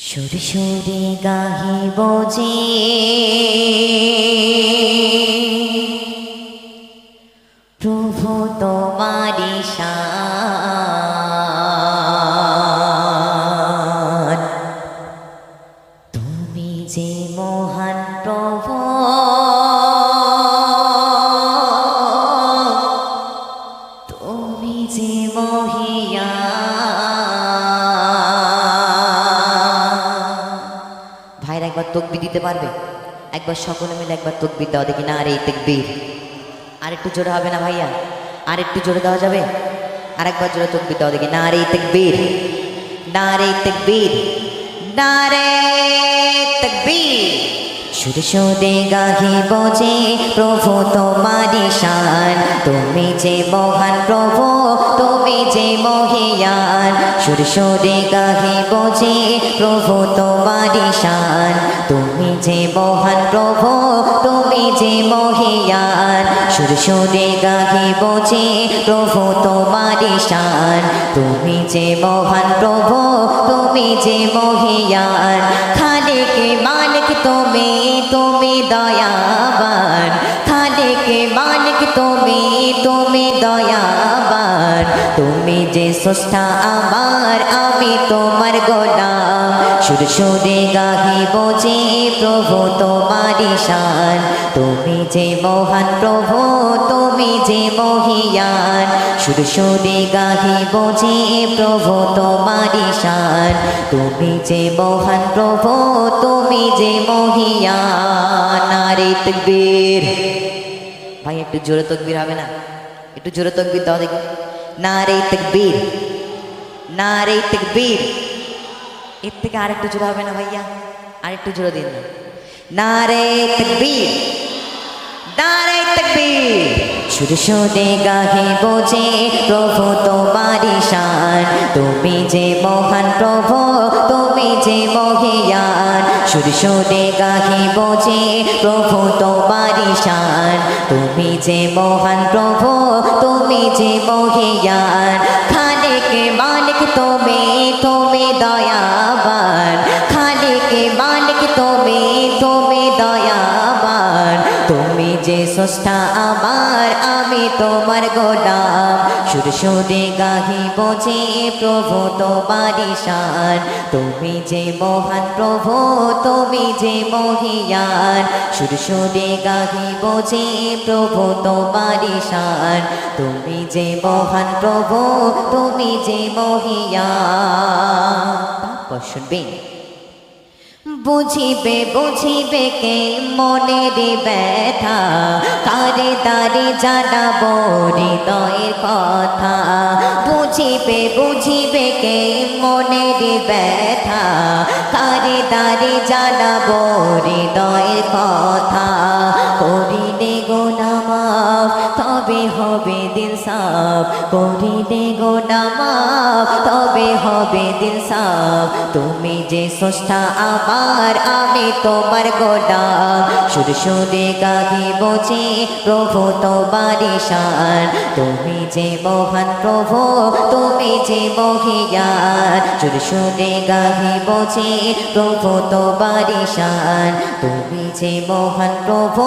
সুরে সুরে গাহিব যে প্রভু তোমারি শান, তুমি যে মহান প্রভু, তুমি যে মহিয়ান। ভাইরা একবার তকবীর দিতে পারবে? একবার সকলে মিলে একবার তকবীর দাও দেখি। না রে তাকবীর। আর একটু জোরে হবে না ভাইয়া? আর একটু জোরে দেওয়া যাবে? আর একবার জোরে তকবীর দাও দেখি। না রে তাকবীর, না রে তাকবীর, না রে তাকবীর। সুরে সুরে গাহিব যে প্রভু তোমারি শান, তুমি যে মহান প্রভু, তুমি যে মহিয়ান। সুরে সুরে গাহিব যে প্রভু তোমারি শান, তুমি যে মহান প্রভু, তুমি যে মহিয়ান। সুরে সুরে গাহিব যে প্রভু তোমারি শান, তুমি যে মহান প্রভু, তুমি যে মহিয়ান। খালিকে মালিক তুমি, তুমি দয়াবান। খালিকে মালিক তুমি, তুমি দয়াবান। তুমি যে স্রষ্টা আমার, আমি তোমার গোলাম। সুরে সুরে গাহিব যে প্রভু তোমারি শান, তুমি যে মহান প্রভু, তুমি যে মহিয়ান। সুরে সুরে গাহিব যে প্রভু তোমারি শান, তুমি যে মহান প্রভু, তুমি যে মহিয়ান। নারে তাকবীর। ভাই একটু জোরে তাকবীর হবে না? একটু জোরে তাকবীর দাও দেখি। নারে তাকবীর, নারে তাকবীর। এর থেকে আরেকটু জোরে হবে না ভাইয়া? আরেকটু জোরে দিন না। নারে তাকবীর, নারে তাকবীর। সুরে সুরে গাহিব যে প্রভু তোমারি শান, তুমি যে মহান প্রভু, তুমি যে মহিয়ান। সুরে সুরে গাহিব যে প্রভু তোমারি শান, তুমি যে মহান প্রভু, তুমি যে মহিয়ান। খালিকে মালিক তুমি, তুমি দয়াবান। খালিকে মালিক তুমি, তুমি দয়াবান। তুমি যে স্রষ্টা আমার, আমি তোমার গোলাম। সুরে সুরে গাহিব যে প্রভু তোমারি শান, তুমি যে মহান প্রভু, তুমি যে মহিয়ান। সুরে সুরে গাহিব যে প্রভু তোমারি শান, তুমি যে মহান প্রভু, তুমি যে মহিয়ান। তারপর শুনবেন। বুঝিবে বুঝিবে কে মনের ব্যথা, কারে দারে জানাবো হৃদয়ের কথা। বুঝিবে বুঝিবে কে মনের ব্যথা, কারে দারে জানাবো হৃদয়ের কথা। করিলে গুনাহ মাফ, তবে হবে দিল সাফ। করিলে গুনাহ মাফ, তবে হবে দিল সাফ। তুমি যে স্রষ্টা আমার, আমি তোমার গোলাম। সুরে সুরে গাহিব যে প্রভু তোমারি শান, তুমি যে মহান প্রভু, তুমি যে মহিয়ান। সুরে সুরে গাহিব যে প্রভু তোমারি শান, তুমি যে মহান প্রভু,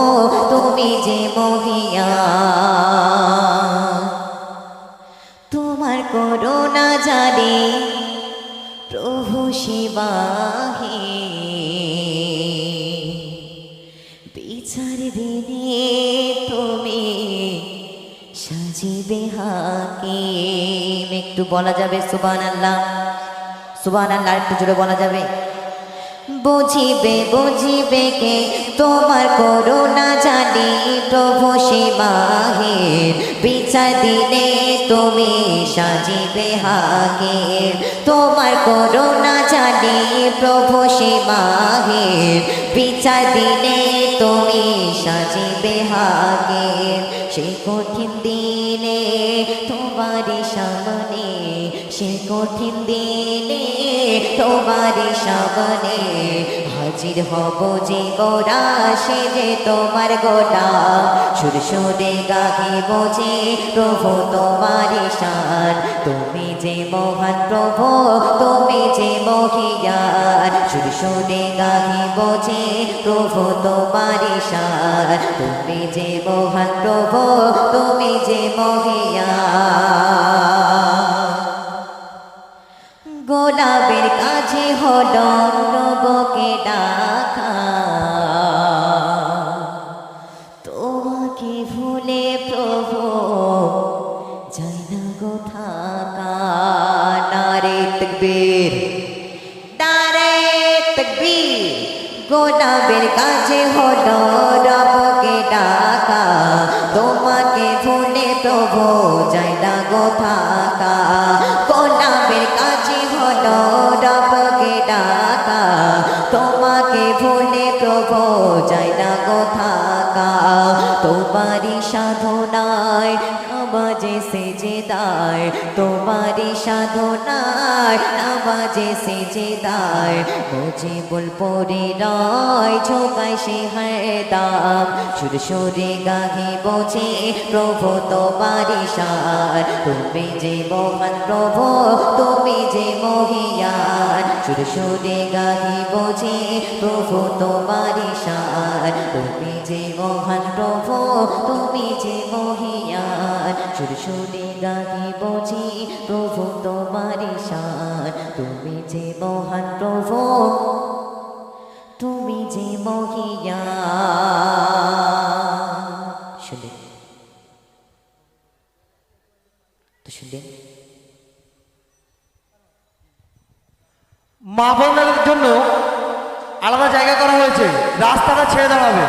তুমি যে মহিয়ান। তোমার করুণা জানে প্রভু শিবাহে, বিচার দিনে তুমি সাজিবে হাকিম। একটু বলা যাবে সুবহানাল্লাহ? সুবহানাল্লাহ একটু জোরে বলা যাবে? বুঝিবে বুঝিবে কে তোমার করুণা জানি প্রভু শিবাহের, বিচার দিনে তুমি সাজিবে হাকিম। তোমার করুণা জানি প্রভু শিবাহের, বিচার দিনে তুমি সাজিবে হাকিম। সে কঠিন দিনে তোমারি সামনে, সে কঠিন দিনে তোমারি সামনে হাজির হব যে গোরা, সে যে তোমার গোলাম। সুরে সুরে গাহিব যে প্রভু তোমারি শান, তুমি যে মহান প্রভু, তুমি যে মহিয়ান। সুরে গাহিব যে প্রভু তোমারি শান তুমি যে মহান প্রভু তুমি যে মহিয়ান গোলাপের কাছে হলো প্রভুকে ডাকা তোমাকে ভুলে প্রভু যাই না গো থাকা নারে তাকবীর নারে তাকবীর গোলাপের কাছে হলো রবকে ডাকা তোমাকে ভুলে প্রভু যাই না গো থাকা গোলাপের কাছে হলো রবকে ডাকা তোমাকে ভুলে প্রভু যাই না গো থাকা তোমারি সাধনায় নামাজে সেজদায় তোমারি সাধনায় নামাজে সেজদায় মুজিবুল পরিণয় ঝোকায় সে হরদম সুরে সুরে গাহিব যে প্রভু তোমারি শান তুমি যে মহান প্রভু তুমি যে মহিয়ান সুরে সুরে গাহিব যে প্রভু তোমারি শান তুমি যে মহান প্রভু তুমি যে মহিয়ান সুরে সুরে গাহিব যে প্রভু তোমারি শান তুমি যে মহান প্রভু তুমি যে মহিয়ান শুনলেন তো শুনলেন মা বোনদের জন্য আলাদা জায়গা করা হয়েছে রাস্তাটা ছেড়ে দাঁড়াবে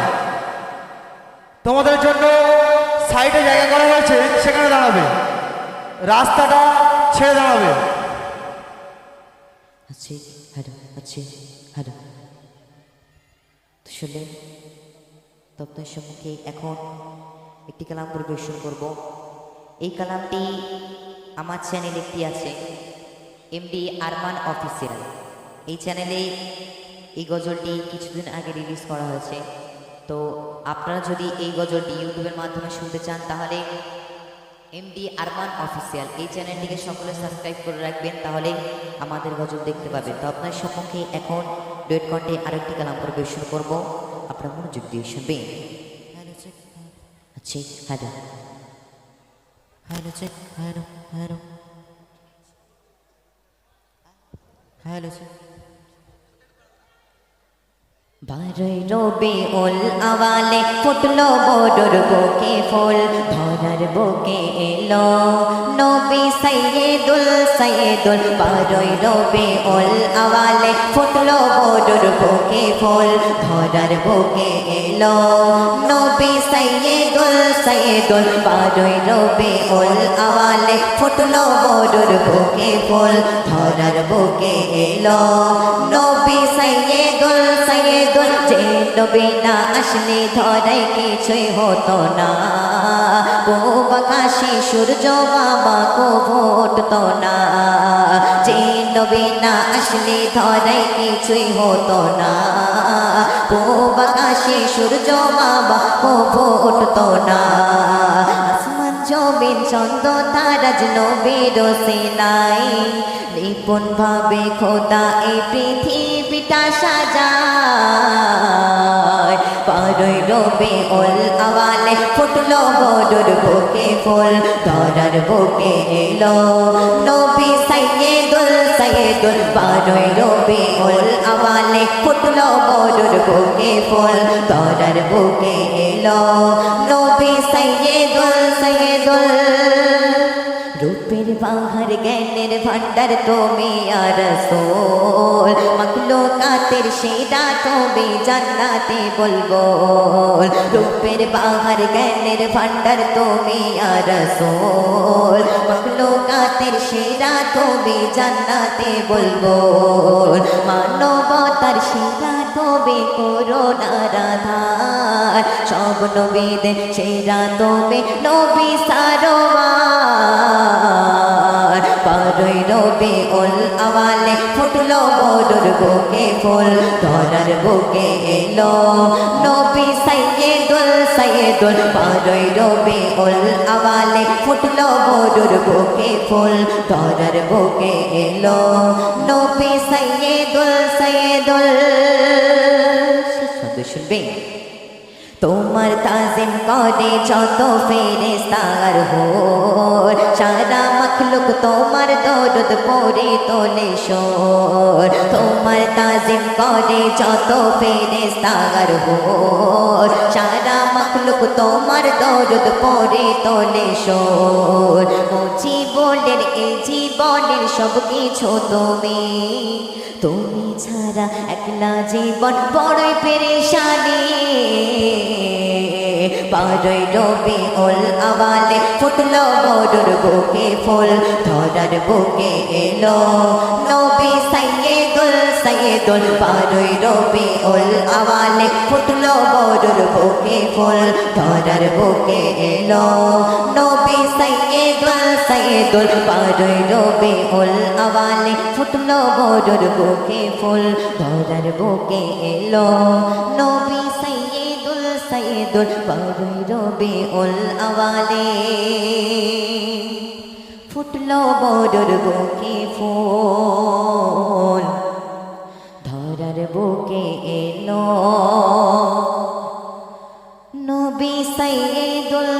তোমাদের জন্য সাইডে জায়গা করা হয়েছে সেখানে দাঁড়াবে রাস্তাটা ছেড়ে দাঁড়াবে আচ্ছা হ্যালো আচ্ছা হ্যালো তো শুনলেন তো আপনার সম্মুখে এখন একটি কালাম পরিবেশন করব এই কালামটি আমার চ্যানেল একটি আছে এমডি আরমান অফিসিয়াল এই চ্যানেলে এই গজলটি কিছুদিন আগে রিলিজ করা হয়েছে তো আপনারা যদি এই গজলটি ইউটিউবের মাধ্যমে শুনতে চান তাহলে এমডি আরমান অফিসিয়াল এই চ্যানেলটিকে সকলে সাবস্ক্রাইব করে রাখবেন তাহলে আমাদের গজল দেখতে পাবেন তো আপনার সম্মুখে এখন ডুয়েট কণ্ঠে আরেকটি কালাম পরিবেশন করব আপনারা মনোযোগ দিয়ে শুনবেন আচ্ছা hello hello check hello hello hello check বারোই রবিউল আওয়ালে ফুটলো বড়র বুকে ফুল ধরার বুকে এলো নবী সাইয়েদুল বারোই রবিউল আওয়ালে ফুটলো বড়র বুকে ফুল ধরার বুকে এলো নবী সাইয়েদুল বারোই রবিউল আওয়ালে ফুটলো বড়র বুকে ফুল ধরার বুকে এলো নবী সাইয়েদুল যে নবী না আসলে ধরাই কিছুই হতো না পূব আকাশে সূর্য বাবা কো ফুটতো না যে নবী না আসলে ধরাই কিছুই হতো না পূব আকাশে সূর্য বাবা কো ফুটতো না আসমান জমিন চন্দ্র তারাজ নবীর সিলাই নিপুণ ভাবে খোদা এই পৃথিবীটা সাজায় বারোই রবিউল আওয়ালে ফুটলো বড়র বুকে ফুল ধরার বুকে এলো নবী সাইয়েদুল বারোই রবিউল আওয়ালে ফুটলো বড়র বুকে ফুল ধরার বুকে এলো নবী সাইয়েদুল রূপের বাহার জ্ঞানের ভান্ডার তুমি আর রাসূল মাখলুকাতের সেরা তুমি জান্নাতে বুলবুল রূপের বাহার জ্ঞানের ভান্ডার তুমি আর রাসূল মাখলুকাতের সেরা তুমি জান্নাতে বুলবুল মানবতার সেরা তুমি করুণার আধার সব নবীদের সেরা তুমি নবী সারোয়ার বারোই রবিউল আওয়ালে ফুটলো বদর বুকে ফুল ধরার বুকে এলো নবী সাইয়েদুল বারোই রবিউল আওয়ালে ফুটলো বদর বুকে ফুল ধরার বুকে এলো নবী সাইয়েদুল শুনবে তোমার তাজিম করে যত ফেরেশতার হোর সারা মখলুক তোমার দরুদ পড়ে তোলে শোর তোমার তাজিম করে যত ফেরেশতার হোর সারা মখলুক তোমার দরুদ পড়ে তোলে শোর ও জীবনের এই জীবনের সব কিছু তুমি তুমি ছাড়া একলা জীবন বড়ই পেরেশানি বারোই রবিউল আওয়ালে ফুটলো বদর বুকে ফুল ধরার বুকে এলো নবী সাইয়েদুল বারোই রবিউল আওয়ালে ফুটলো বদর বুকে ফুল ধরার বুকে এলো নবী সাইয়েদুল বারোই রবিউল আওয়ালে ফুটলো বদর বুকে ফুল ধরার বুকে এলো নবী সাইয়েদুল বারোই রবিউল আওয়ালে ফুটলো বদর বুকে ফুল ধরার বুকে এলো নবী সাইয়েদুল